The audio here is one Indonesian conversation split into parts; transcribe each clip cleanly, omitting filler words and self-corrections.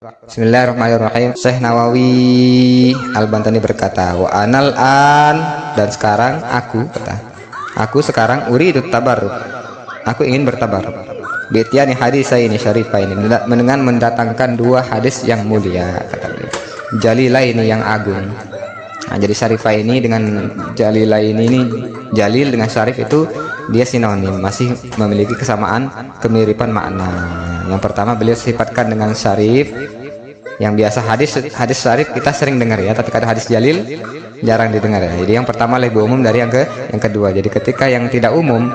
Bismillahirrahmanirrahim. Syekh Nawawi Al-Bantani berkata, wa anal an, dan sekarang aku sekarang uridu tabarruk, aku ingin bertabarruk bi'tiyani hadisaini syarifaini, dengan mendatangkan dua hadis yang mulia, kata beliau, jalilaini yang agung. Nah, jadi syarifaini dengan jalilaini ini, jalil dengan syarif itu dia sinonim, masih memiliki kesamaan kemiripan makna. Yang pertama beliau sifatkan dengan syarif, yang biasa hadis syarif kita sering dengar ya, tapi kalau hadis jalil jarang didengar ya. Jadi yang pertama lebih umum dari yang kedua. Jadi ketika yang tidak umum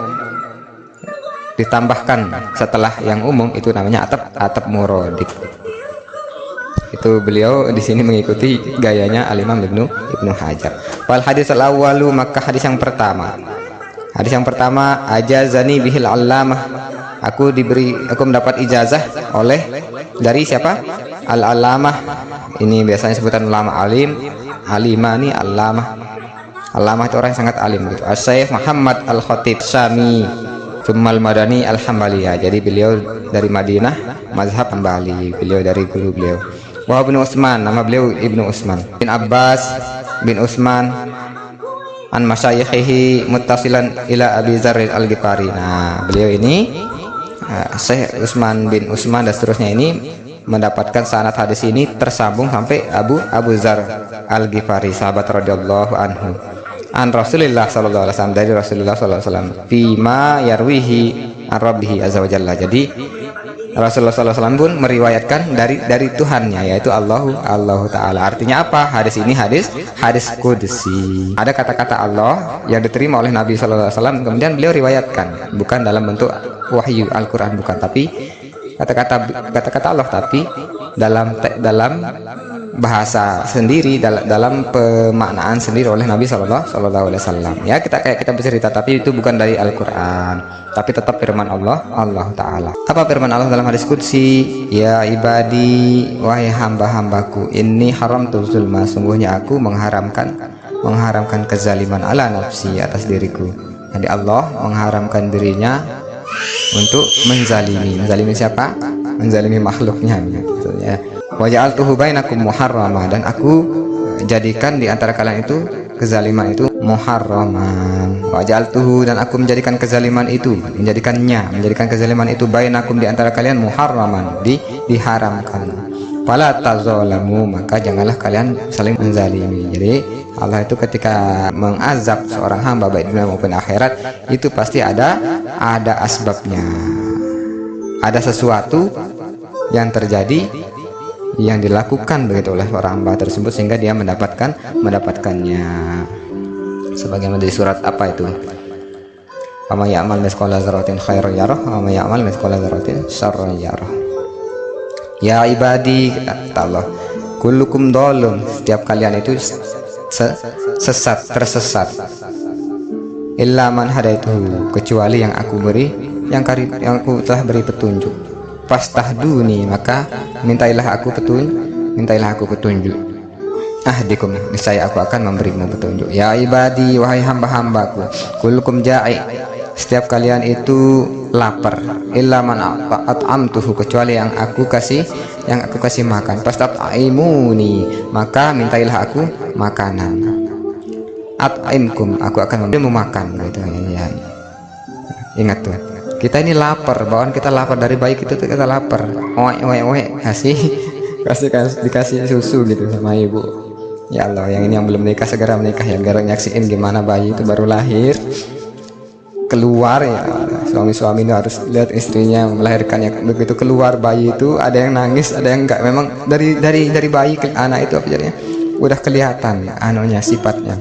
ditambahkan setelah yang umum, itu namanya atap murodik. Itu beliau di sini mengikuti gayanya Al-Imam Ibnu Hajar. Wal hadis al-awwalu, maka hadis yang pertama ajazani bihil allamah, aku mendapat ijazah dari siapa? Al-allamah. Ini biasanya sebutan ulama alim, alimah ini allamah itu orang yang sangat alim gitu. Asy-Syaikh Muhammad Al-Khatib Syami Tsummal Madani Al-Hambaliyah. Jadi beliau dari Madinah, mazhab Hambali, beliau dari guru beliau. Wa Ibnu Utsman, nama beliau Ibnu Utsman bin Abbas bin Utsman an masyayikhihi muttasilan ila Abi Dzar Al-Ghifari. Nah, beliau ini Syekh Utsman bin Utsman dan seterusnya ini mendapatkan sanad hadis ini tersambung sampai Abu Dzar Al-Ghifari, sahabat radhiyallahu anhu, an Rasulullah sallallahu alaihi wasallam, dari Rasulullah sallallahu alaihi wasallam, fima yarwihi an rabbih azza wa jalla. Jadi Rasulullah SAW pun meriwayatkan dari Tuhannya, yaitu Allah Ta'ala. Artinya apa? Hadis ini hadis qudsi. Ada kata-kata Allah yang diterima oleh Nabi SAW, kemudian beliau riwayatkan, bukan dalam bentuk wahyu Al-Quran, bukan, tapi kata-kata Allah, tapi dalam bahasa sendiri, dalam pemaknaan sendiri oleh Nabi SAW. Ya, kita bercerita, tapi itu bukan dari Al-Quran, tapi tetap firman Allah Ta'ala. Apa firman Allah dalam hadis qudsi? Ya ibadi, wahai hamba-hambaku, inni haramtu zulma, sungguhnya aku mengharamkan kezaliman ala nafsi, atas diriku. Jadi Allah mengharamkan dirinya untuk menzalimi siapa? Menzalimi makhluknya gitu ya. Wa ja'altuhu bainakum muharrama, dan aku jadikan di antara kalian itu kezaliman itu muharraman. Wa ja'altuhu, dan aku menjadikan kezaliman itu, menjadikan kezaliman itu bainakum, di antara kalian muharraman, diharamkan. Fala tazalamu, maka janganlah kalian saling menzalimi. Jadi Allah itu ketika mengazab seorang hamba baik dunia maupun akhirat, itu pasti ada asbabnya. Ada sesuatu yang terjadi, yang dilakukan begitu oleh seorang hamba tersebut, sehingga dia mendapatkannya. Sebagaimana di surat apa itu? Wa may ya'mal mithqala dzarratin khairan yarah wa may ya'mal mithqala dzarratin syarran yarah. Ya ibadi, kata Allah, kullukum dhalun, setiap kalian itu tersesat, illa man hadaituhu, kecuali yang aku telah beri petunjuk. Fastahduni, maka mintailah aku petunjuk. Ahdikum, niscaya aku akan memberimu petunjuk. Ya ibadi, wahai hamba-hambaku, kullukum ja'i, setiap kalian itu lapar, illa man at'amtuhu, kecuali yang aku kasih makan. Fastat'imuni, maka mintailah aku makanan. At'imkum, aku akan memberimu makan, gitu ya. Ingat tuh, kita ini lapar, bawaan kita lapar, dari bayi kita lapar, dikasih susu gitu sama ibu. Ya Allah, yang ini yang belum menikah segera menikah ya, biar nyaksiin gimana bayi itu baru lahir keluar ya. Suami-suami itu harus lihat istrinya melahirkannya, begitu keluar bayi itu ada yang nangis, ada yang enggak. Memang dari bayi ke anak itu apa jadinya udah kelihatan anunya, sifatnya.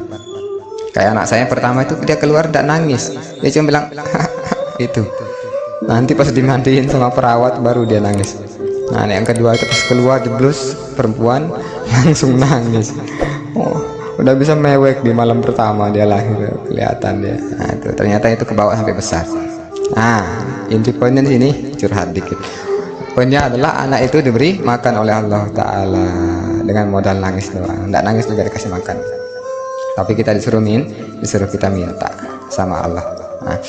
Kayak anak saya pertama itu, dia keluar tidak nangis, dia cuma bilang itu. Nanti pas dimandiin sama perawat baru dia nangis. Nah, yang kedua itu pas keluar jeblus perempuan langsung nangis. Oh, udah bisa mewek di malam pertama dia lahir, kelihatan dia. Nah, itu ternyata itu kebawa sampai besar. Nah, inti poinnya di sini, curhat dikit. Poinnya adalah anak itu diberi makan oleh Allah Ta'ala dengan modal nangis doang. Nggak nangis juga dikasih makan, tapi kita disuruh kita minta sama Allah. Nah,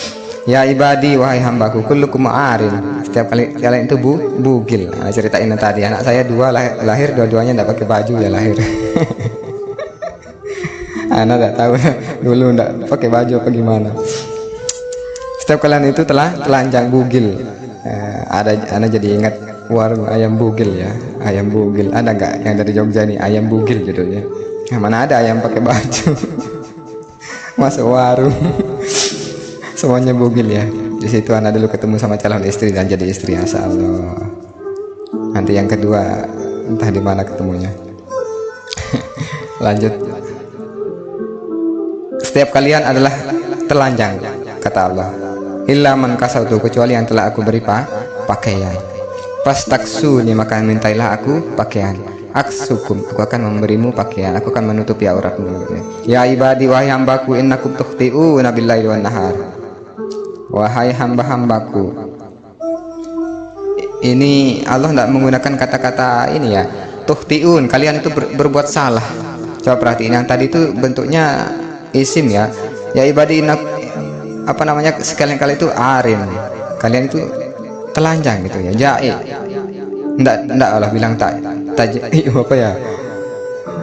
Ya ibadi, wahai hambaku, kullukum arin. Setiap kali kalian itu bugil. Nah, ceritain tadi anak saya dua lahir dua-duanya tidak pakai baju ya lahir. Anak tidak tahu dulu tidak pakai baju apa gimana. Setiap kalian itu telanjang bugil. Anak jadi ingat warung ayam bugil ya, ayam bugil. Ada nggak yang dari Jogja nih ayam bugil judulnya? Mana ada ayam pakai baju? Masuk warung. Semuanya bugil ya. Di situ anak dulu ketemu sama calon istri dan jadi istri, asya Allah. Nanti yang kedua entah di mana ketemunya. Lanjut. Setiap kalian adalah telanjang, kata Allah. Illa man kasautu, kecuali yang telah aku beri pakaian. Pas taksuni, maka mintailah aku pakaian. Aksukum, aku akan memberimu pakaian, aku akan menutupi auratmu. Ya ibadi, wahai hambaku, innakum tukhti'una billaili wan nahar. Wahai hamba-hambaku, ini Allah tidak menggunakan kata-kata ini ya, tukhti'un, kalian itu berbuat salah. Coba perhatiin yang tadi itu bentuknya isim ya. Ya ibadi, apa namanya, sekalian kalian itu arin, kalian itu telanjang gitu ya. Ja'i, enggak Allah bilang taj'i apa ya,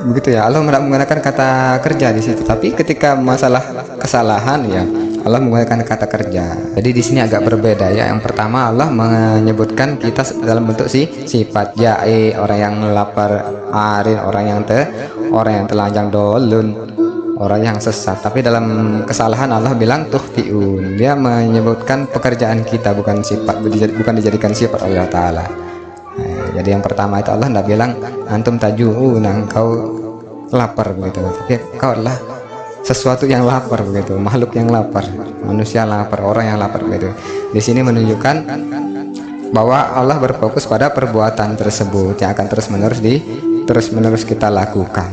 begitu ya. Allah tidak menggunakan kata kerja di situ, tapi ketika masalah kesalahan ya Allah menggunakan kata kerja. Jadi di sini agak berbeda ya. Yang pertama Allah menyebutkan kita dalam bentuk sifat ja'i, orang yang lapar, arin, orang yang telanjang, dolun, orang yang sesat. Tapi dalam kesalahan Allah bilang tukhti'un. Dia menyebutkan pekerjaan kita, bukan sifat, bukan dijadikan sifat Allah Ta'ala. Jadi yang pertama itu Allah tidak bilang antum taju'un, engkau lapar begitu, tapi engkau adalah sesuatu yang lapar begitu, makhluk yang lapar, manusia lapar, orang yang lapar begitu. Di sini menunjukkan bahwa Allah berfokus pada perbuatan tersebut yang akan terus menerus kita lakukan,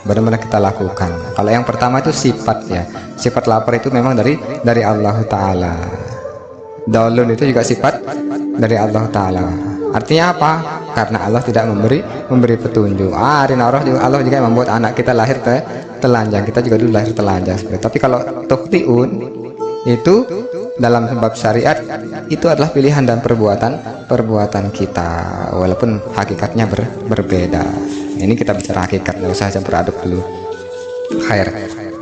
benar-benar kita lakukan. Kalau yang pertama itu sifat ya, sifat lapar itu memang dari Allah Ta'ala. Daulun itu juga sifat dari Allah Ta'ala. Artinya apa? Karena Allah tidak memberi petunjuk. Arin Allah juga membuat anak kita lahir telanjang. Kita juga dulu lahir telanjang. Tapi kalau tukhti'un itu dalam sebab syariat itu adalah pilihan dan perbuatan kita, walaupun hakikatnya berbeda. Ini kita bicara hakikat, nggak usah campur aduk dulu. Khair.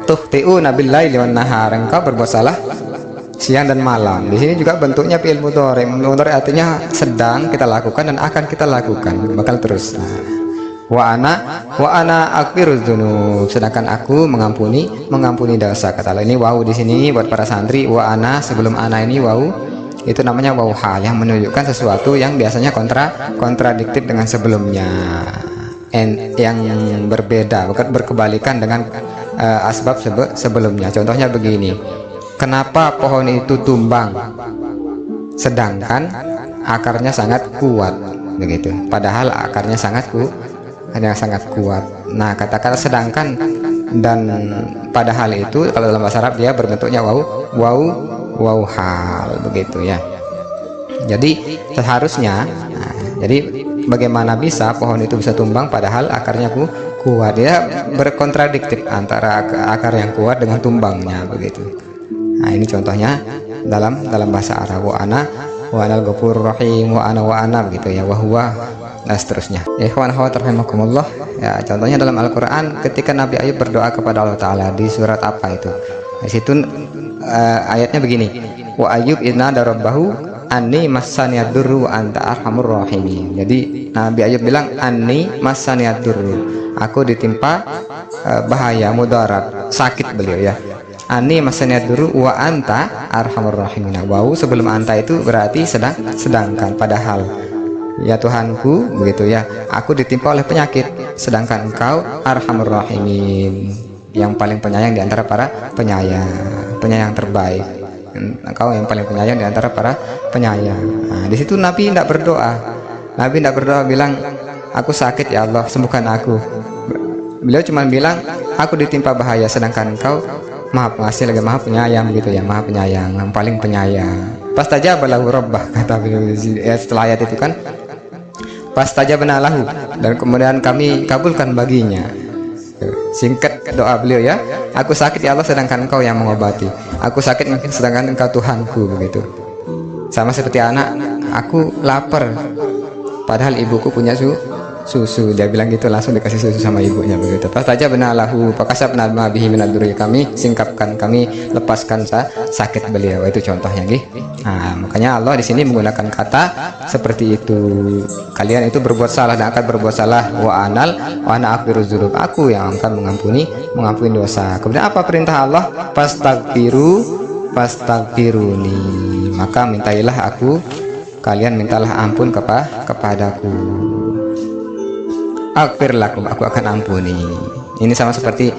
Tukhti'una billaili wan nahar, engkau berbuat salah siang dan malam. Di sini juga bentuknya fi'il mudhari. Mudhari artinya sedang kita lakukan dan akan kita lakukan, bakal terus. Wa ana aghfirudz dzunub, sedangkan aku mengampuni dosa, kata Allah. Ini wau di sini buat para santri. Wa ana, sebelum ana ini wau itu namanya wau hal yang menunjukkan sesuatu yang biasanya kontradiktif dengan sebelumnya, yang berbeda, berkebalikan dengan asbab sebelumnya. Contohnya begini, kenapa pohon itu tumbang sedangkan akarnya sangat kuat begitu, padahal akarnya sangat kuat. Nah, kata-kata sedangkan dan padahal itu kalau dalam bahasa Arab dia berbentuknya wau hal begitu ya. Jadi seharusnya jadi bagaimana bisa pohon itu bisa tumbang padahal akarnya kuat? Dia berkontradiktif antara akar yang kuat dengan tumbangnya begitu. Nah, ini contohnya dalam bahasa Arab. Wa anal ghafurur rahim, wa ana begitu ya, wa huwa, dan seterusnya. Ya ikhwan akhwat rahimakumullah. Ya, contohnya dalam Al-Qur'an ketika Nabi Ayub berdoa kepada Allah Ta'ala di surat apa itu? Di situ ayatnya begini. Wa Ayub idna darabbahu anni massaniyad durru wa anta arhamur rahimin. Jadi Nabi Ayub bilang anni massaniyad durru, aku ditimpa bahaya, mudarat, sakit beliau ya. Ani masaniat duru wa anta arhamur rahimin. Wow, sebelum anta itu berarti sedangkan, padahal ya Tuhanku begitu ya, aku ditimpa oleh penyakit, sedangkan engkau arhamur rahimin, yang paling penyayang di antara para penyayang terbaik. Engkau yang paling penyayang di antara para penyayang. Nah, di situ Nabi tidak berdoa bilang aku sakit ya Allah sembuhkan aku. Beliau cuma bilang aku ditimpa bahaya, sedangkan engkau maha pengasih lagi maha penyayang gitu ya, maha penyayang, yang paling penyayang. Pastajaba lahu rabbah, kata beliau ya, setelah ayat itu kan pastajabna lahu, dan kemudian kami kabulkan baginya. Singkat doa beliau ya, aku sakit ya Allah sedangkan engkau yang mengobati, aku sakit sedangkan engkau Tuhanku, begitu. Sama seperti anak, aku lapar padahal ibuku punya susu, dia bilang gitu, langsung dikasih susu sama ibunya, begitu. Pas saja benalahu pakasabna ma bihi minad durri, kami singkapkan, kami lepaskan sakit beliau. Itu contohnya nggih. Nah, makanya Allah di sini menggunakan kata seperti itu. Kalian itu berbuat salah dan akan berbuat salah, wa ana aghfiruz dzunub, aku yang akan mengampuni dosa. Kemudian apa perintah Allah? Fastaghfiruni, maka mintailah aku, kalian mintalah ampun kepadaku. Aghfir lakum, aku akan ampuni. Ini sama seperti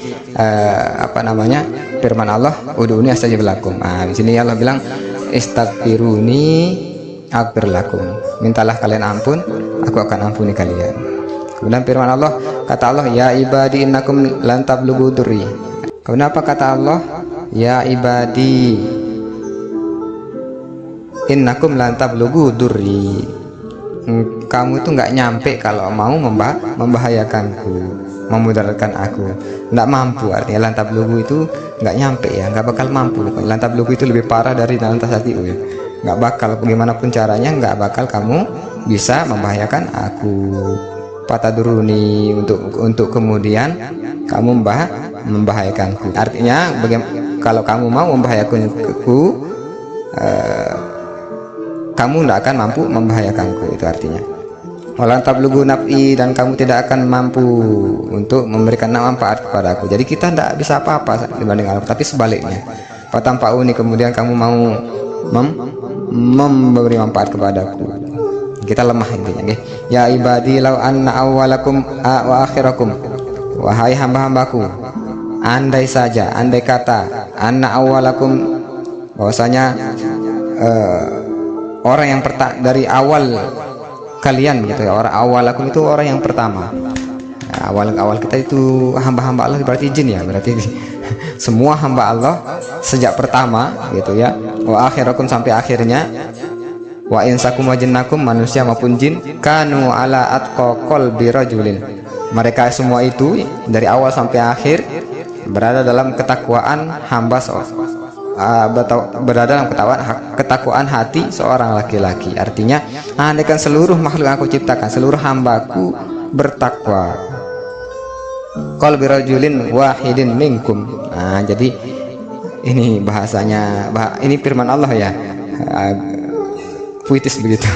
firman Allah, ud'uni astajib lakum. Nah, di sini Allah bilang istaghfiruni aghfir lakum, mintalah kalian ampun, aku akan ampuni kalian. Kemudian firman Allah, kata Allah, ya ibadi innakum lan tablughu durri. Kemudian apa kata Allah? Ya ibadi innakum lan tablughu durri, kamu itu nggak nyampe kalau mau membahayakanku, memudaratkan aku, nggak mampu. Artinya lantab lugu itu nggak nyampe ya, nggak bakal mampu. Lantab lugu itu lebih parah dari lantas hati ya, nggak bakal, bagaimanapun caranya nggak bakal kamu bisa membahayakan aku. Pataduruni, untuk kemudian kamu membahayakanku. Artinya kalau kamu mau membahayakanku, kamu tidak akan mampu membahayakanku, itu artinya. Walan tablughu naf'i, dan kamu tidak akan mampu untuk memberikan manfaat kepadaku. Jadi kita tidak bisa apa-apa dibanding Allah, tapi sebaliknya. Fatampa'uni, kemudian kamu mau memberi manfaat kepadaku. Kita lemah intinya, okay? Ya ibadi law anna awwalakum wa akhirakum, wahai hamba-hambaku, andai saja, andai kata, anna awwalakum, bahwasanya orang yang dari awal kalian, gitu ya, orang awalakum itu orang yang pertama. Nah, awal kita itu hamba-hamba Allah, berarti jin ya, berarti semua hamba Allah sejak pertama, gitu ya. Wa akhirakum, sampai akhirnya. Wa insakum wa jinnakum, manusia maupun jin, kanu ala atqa qalbi rajulin, mereka semua itu dari awal sampai akhir berada dalam ketakwaan hamba berada dalam ketakwaan hati seorang laki-laki. Artinya, andaikan seluruh makhluk yang aku ciptakan, seluruh hambaku bertakwa, qalbi rajulin wahidin minkum. Nah, jadi ini bahasanya, ini firman Allah ya, puitis begitu.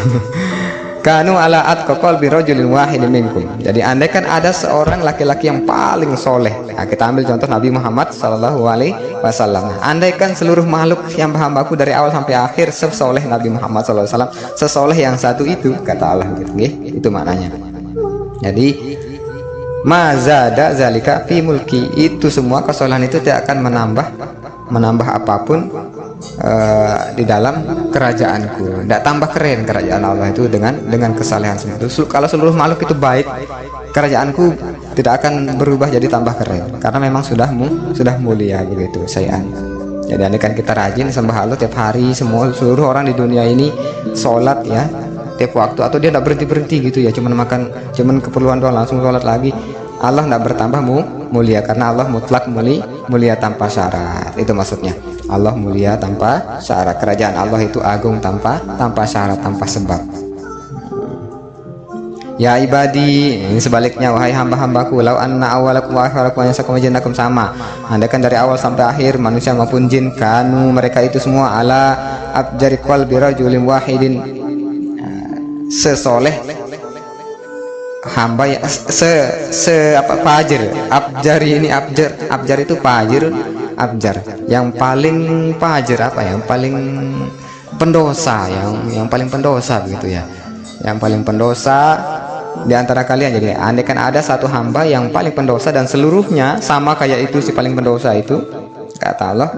Kanu ala atqa qalbi rajulin wahidin minkum. Jadi andaikan ada seorang laki-laki yang paling soleh. Nah, kita ambil contoh Nabi Muhammad Sallallahu Alaihi Wasallam. Andaikan seluruh makhluk yang hambaku dari awal sampai akhir sesoleh Nabi Muhammad Sallallahu Alaihi Wasallam, sesoleh yang satu itu, kata Allah, gitu, itu maknanya. Jadi mazada zalika fi mulki, itu semua kesolehan itu tidak akan menambah apapun di dalam kerajaanku. Tidak tambah keren kerajaan Allah itu dengan kesalehan semua itu. Kalau seluruh makhluk itu baik, kerajaanku tidak akan berubah jadi tambah keren, karena memang sudah mulia, begitu sayan. Jadi andaikan kita rajin sembah Allah tiap hari, seluruh orang di dunia ini sholat ya tiap waktu, atau dia tidak berhenti gitu ya, cuman keperluan doang langsung sholat lagi, Allah tidak bertambah mulia, karena Allah mutlak mulia tanpa syarat. Itu maksudnya, Allah mulia tanpa syarat. Kerajaan Allah itu agung tanpa syarat, tanpa sebab. Ya ibadi, ini sebaliknya, wahai hamba-hambaku, lau anna awalakum wa akhirakum wa insakum wa jinnakum, sama, andaikan dari awal sampai akhir manusia maupun jin, kanu, mereka itu semua, ala abjari qalbi rajulin wahidin, sesoleh hamba ya, fajir. Abjari ini abjar itu fajir, abjar yang paling fajir, yang paling pendosa, yang paling pendosa, begitu ya, yang paling pendosa di antara kalian. Jadi andaikan ada satu hamba yang paling pendosa dan seluruhnya sama kayak itu, si paling pendosa itu, kata Allah,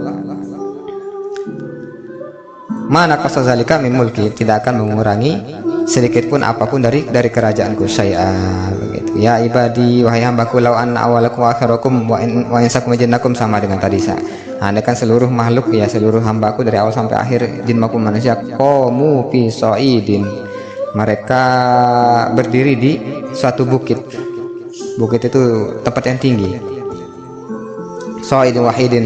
mana kasazalika min mulki, tidak akan mengurangi sedikit pun apapun dari kerajaanku, saya, begitu. Ya ibadi, wahai hambaku, lau anna awalakum wa akhirakum wa insakum wa jinnakum, sama dengan tadi saya. Andaikan seluruh makhluk ya, seluruh hambaku dari awal sampai akhir, jin maupun manusia, qamu fi sa'idin, mereka berdiri di suatu bukit. Bukit itu tempat yang tinggi. sa'idin wahidin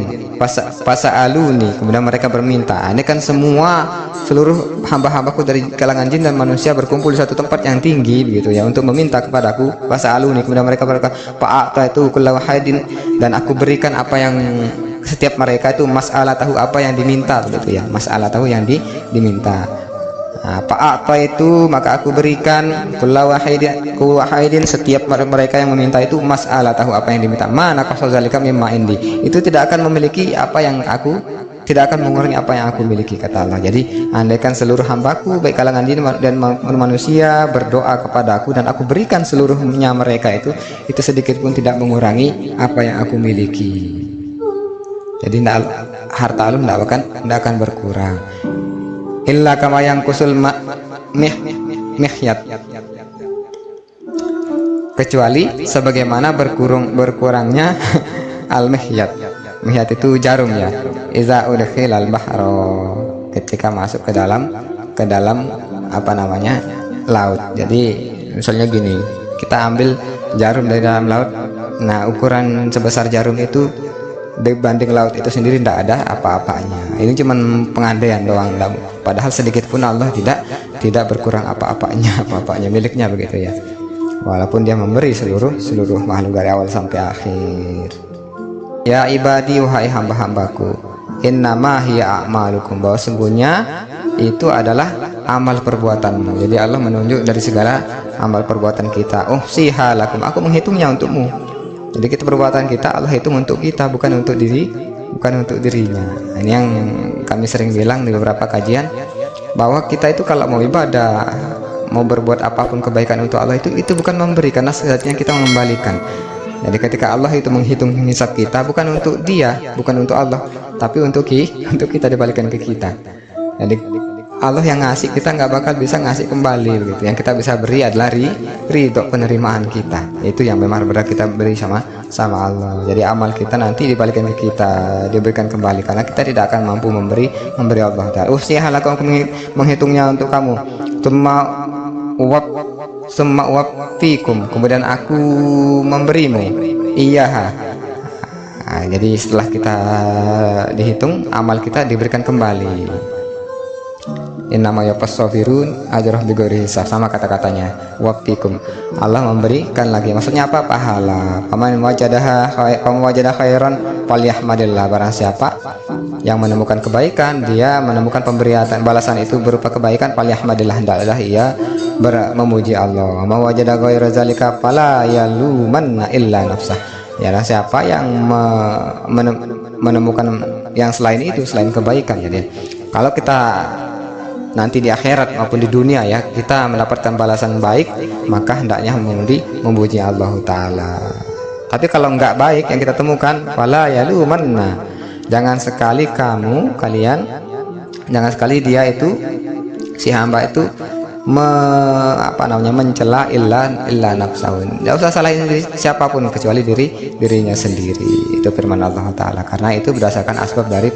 fasa'aluni, kemudian mereka berminta. Ini kan semua seluruh hamba-hambaku dari kalangan jin dan manusia berkumpul di satu tempat yang tinggi begitu ya, untuk meminta kepadaku. Fasa'aluni, kemudian mereka berkata fa'ata itu kullu wahidin, dan aku berikan apa yang setiap mereka itu masalah tahu apa yang diminta begitu ya, masalah tahu yang diminta. Fa'ata itu maka aku berikan kullu wahidin setiap mereka yang meminta itu masalah tahu apa yang diminta. Mana qasazalika mimma indi, itu tidak akan memiliki apa yang aku, tidak akan mengurangi apa yang aku miliki, kata Allah. Jadi andaikan seluruh hambaku baik kalangan jin dan manusia berdoa kepadaku dan aku berikan seluruhnya mereka itu sedikit pun tidak mengurangi apa yang aku miliki. Jadi harta lu tidak akan berkurang. Illa kama yang kusul mihyat, kecuali sebagaimana berkurangnya al mihyat. Mihyat itu jarum ya. Iza udkhil al bahro, ketika masuk ke dalam apa namanya, laut. Jadi misalnya gini, kita ambil jarum dari dalam laut, nah ukuran sebesar jarum itu dibanding laut itu sendiri tidak ada apa-apanya. Ini cuman pengandaian doang, padahal sedikit pun Allah tidak berkurang apa-apanya miliknya begitu ya, walaupun dia memberi seluruh makhluk dari awal sampai akhir. Ya ibadi, wahai hamba-hambaku, innama hiya a'malukum, bahwa sungguhnya itu adalah amal perbuatanmu. Jadi Allah menunjuk dari segala amal perbuatan kita. Sihalakum, aku menghitungnya untukmu. Jadi kita perbuatan kita Allah hitung untuk kita, bukan untuk dirinya. Ini yang kami sering bilang di beberapa kajian, bahwa kita itu kalau mau ibadah, mau berbuat apapun kebaikan untuk Allah itu bukan memberi, karena sejatinya kita mengembalikan. Jadi ketika Allah itu menghitung hisab kita, bukan untuk dia, bukan untuk Allah, tapi untuk kita, dibalikan ke kita. Jadi Allah yang ngasih, kita nggak bakal bisa ngasih kembali begitu. Yang kita bisa beri adalah ridho, penerimaan kita. Itu yang memang benar kita beri sama Allah. Jadi amal kita nanti dibalikan ke kita, diberikan kembali, karena kita tidak akan mampu memberi Allah Ta'ala. Usihalakum, aku menghitungnya untuk kamu. Summa uwaffikum, kemudian aku memberimu iyaha. Jadi setelah kita dihitung, amal kita diberikan kembali. Innama yafassafirun ajrah bighairi hisab, sama kata-katanya waffikum, Allah memberikan lagi. Maksudnya apa? Pahala. Faman wajada khairan falyahmadillah, barang siapa yang menemukan kebaikan, dia menemukan pemberian balasan itu berupa kebaikan, falyahmadillah, hendaklah ia memuji Allah. Ma wajada ghaira zalika fala yalumanna illa nafsah, ya siapa yang menemukan yang selain itu, selain kebaikan. Jadi kalau kita nanti di akhirat maupun di dunia ya, kita mendapatkan balasan baik, maka hendaknya memuji Allah Ta'ala. Tapi kalau enggak baik yang kita temukan, fala yalumanna, jangan sekali jangan sekali dia itu, si hamba itu mencela illa nafsahun. Tidak usah salahin siapapun kecuali dirinya sendiri. Itu firman Allah Ta'ala. Karena itu berdasarkan asbab dari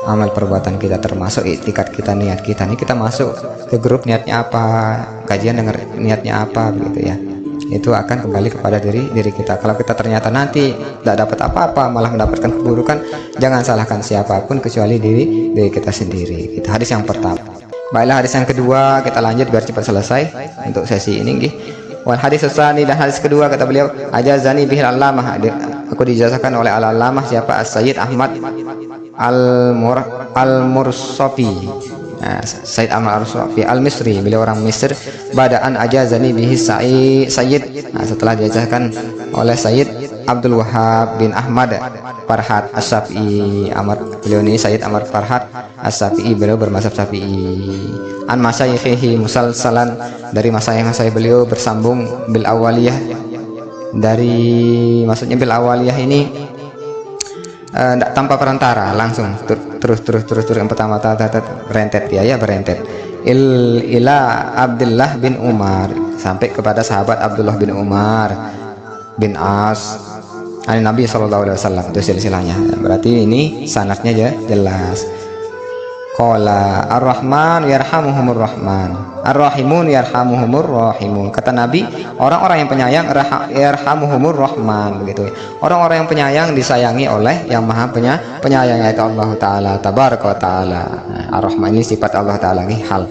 amal perbuatan kita, termasuk iktikad kita, niat kita. Ini kita masuk ke grup niatnya apa, kajian dengar niatnya apa begitu ya. Itu akan kembali kepada diri kita. Kalau kita ternyata nanti tidak dapat apa-apa, malah mendapatkan keburukan, jangan salahkan siapapun kecuali diri kita sendiri. Itu hadis yang pertama. Baiklah, hadis yang kedua kita lanjut biar cepat selesai untuk sesi ini nggih. Wal hadis tsani, dan hadis kedua kata beliau, ajazani bihil allamah, aku dijazahkan oleh al-allamah siapa? As-Sayyid Ahmad al-Mursafi. Sayyid Ahmad al-Mursafi al-Misri, beliau orang Mesir. Badaan ajazani bihi Sayyid, setelah dijazahkan oleh Sayyid Abdul Wahab bin Ahmad Farhat As-Syafi'i. Beliau ini Sayyid Ahmad Farhat As-Syafi'i, beliau bermazhab Syafi'i. An masyayikhihi musalsalan, dari masyayikh beliau bersambung bil awaliyah, maksudnya bil awaliyah ini tanpa perantara, langsung terus yang pertama berentet ila Abdullah bin Umar, sampai kepada sahabat Abdullah bin Umar bin As Nabi SAW. Itu silsilahnya, berarti ini sanadnya jelas. Qala Ar-Rahman yarhamuhumur Rahman, Ar-Rahimun yarhamuhumur Rahimun. Kata Nabi, orang-orang yang penyayang yarhamuhumur Rahman, begitu. Orang-orang yang penyayang disayangi oleh yang Maha penyayang, yaitu Allah Taala tabaraka wa taala. Ar-Rahman ini sifat Allah Taala, ini hal.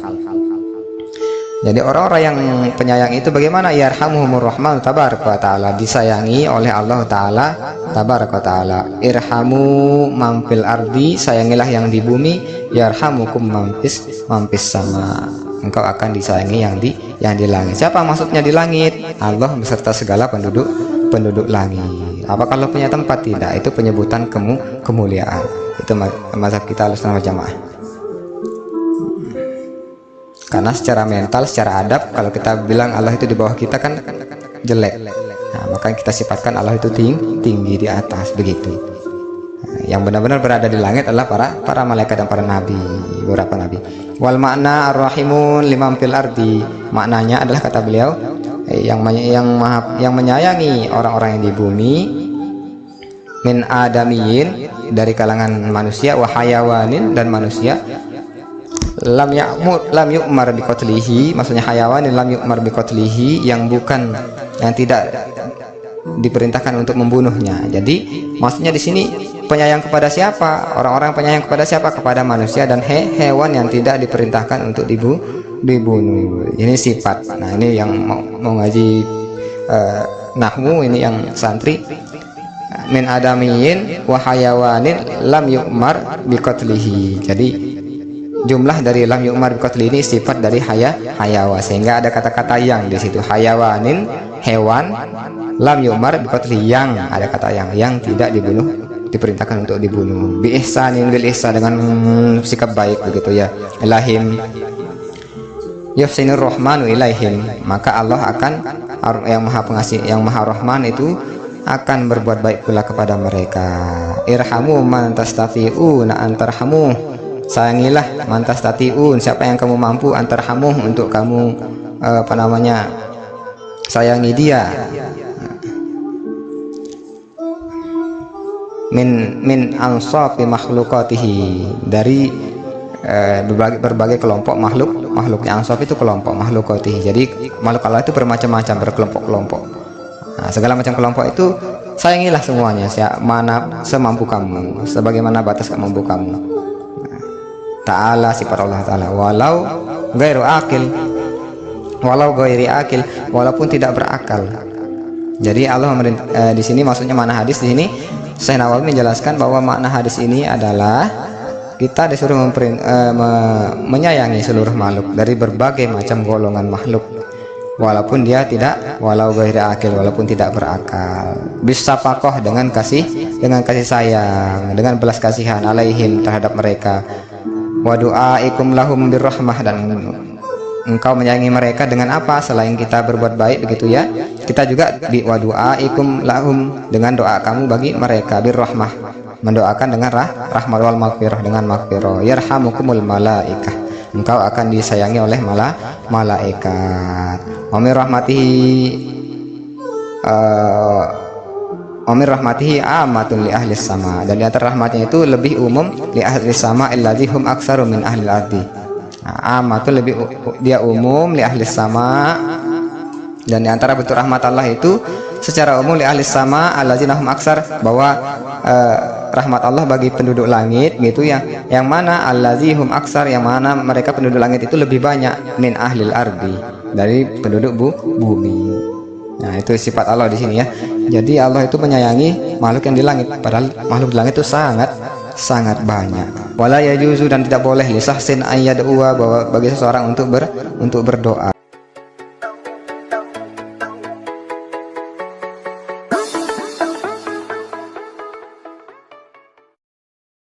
Jadi orang-orang yang penyayang itu bagaimana? Yarhamuhumur Rahman tabaraka wa taala, disayangi oleh Allah Taala tabaraka wa taala. Irhamu mampil ardi, sayangilah yang di bumi, yarhamukum mampis sama. Engkau akan disayangi yang di langit. Siapa maksudnya di langit? Allah beserta segala penduduk langit. Apa kalau punya tempat? Tidak, itu penyebutan kemuliaan. Itu mazhab kita Ahlussunnah wal Jamaah. Karena secara mental, secara adab, kalau kita bilang Allah itu di bawah kita kan jelek. Nah, maka kita sifatkan Allah itu tinggi di atas, begitu. Nah, yang benar-benar berada di langit adalah para malaikat dan para nabi, beberapa nabi. Wal makna ar-rahimun liman fil ardi. Maknanya adalah, kata beliau, yang menyayangi orang-orang yang di bumi, min adamiyin, dari kalangan manusia, wa hayawanin, dan manusia, lam yu'mar biqatlihi, maksudnya hayawan lam yu'mar biqatlihi, yang tidak diperintahkan untuk membunuhnya. Jadi maksudnya di sini penyayang kepada siapa? Orang-orang penyayang kepada siapa? Kepada manusia dan hewan yang tidak diperintahkan untuk dibunuh. Ini sifat. Nah, ini yang mau ngaji nahwu, ini yang santri, min adamiyin wa hayawanin lam yu'mar biqatlihi. Jadi jumlah dari lam yu'mar biqatli ini sifat dari hayawa, sehingga ada kata-kata yang di situ. Hayawanin, hewan, lam yu'mar biqatli, yang ada kata yang tidak dibunuh, diperintahkan untuk dibunuh. Bi ihsanin, bil ihsan, dengan sikap baik, begitu ya. Ilahim yufsinur rahmanu ilaihim, maka Allah akan, yang Maha Pengasih, yang Maha Rahman itu akan berbuat baik pula kepada mereka. Irhamu man tastafi'una antarhamu, sayangilah mantas tatiun, siapa yang kamu mampu, antarhamuh, untuk kamu sayangi dia. Min ansafi makhlukatihi, dari berbagai kelompok makhluknya. Ansaf itu kelompok, makhlukatihi. Jadi makhluk Allah itu bermacam-macam, berkelompok-kelompok. Nah, segala macam kelompok itu sayangilah semuanya, mana semampu kamu, sebagaimana batas kemampu kamu. Ta'ala, sifat Allah Ta'ala. Walau ghairi akil, walaupun tidak berakal. Jadi Allah di sini maksudnya mana hadis di sini, Syekh Nawawi menjelaskan bahwa makna hadis ini adalah kita disuruh menyayangi seluruh makhluk dari berbagai macam golongan makhluk, walaupun dia tidak, walau ghairi akil, walaupun tidak berakal. Bisafaqah, dengan kasih sayang, dengan belas kasihan, alaihim, terhadap mereka. Wa du'aikum lahum birrahmah, dan engkau menyayangi mereka dengan apa selain kita berbuat baik, begitu ya. Kita juga wa du'aikum lahum, dengan doa kamu bagi mereka, birrahmah, mendoakan dengan rahmat, wal maghfirah, dengan maghfirah. Yarhamukumul malaikah, engkau akan disayangi oleh malaikat. Wa min rahmatihi amatun li ahli sama, dan di antara rahmatnya itu lebih umum li ahli sama alladzi hum aktsaru min ahli ardi. Nah, amatun lebih, dia umum li ahli sama, dan di antara bentuk rahmat Allah itu secara umum li ahli sama alladzina hum aktsar, bahwa rahmat Allah bagi penduduk langit, gitu ya. Yang mana alladzi hum aktsar, yang mana mereka penduduk langit itu lebih banyak, min ahlil ardi, dari penduduk bumi. Nah, itu sifat Allah di sini ya. Jadi Allah itu menyayangi makhluk yang di langit, padahal makhluk di langit itu sangat banyak. Wala yajuzu, dan tidak boleh lisahsin ayyad'uwa, bahwa bagi seseorang untuk berdoa.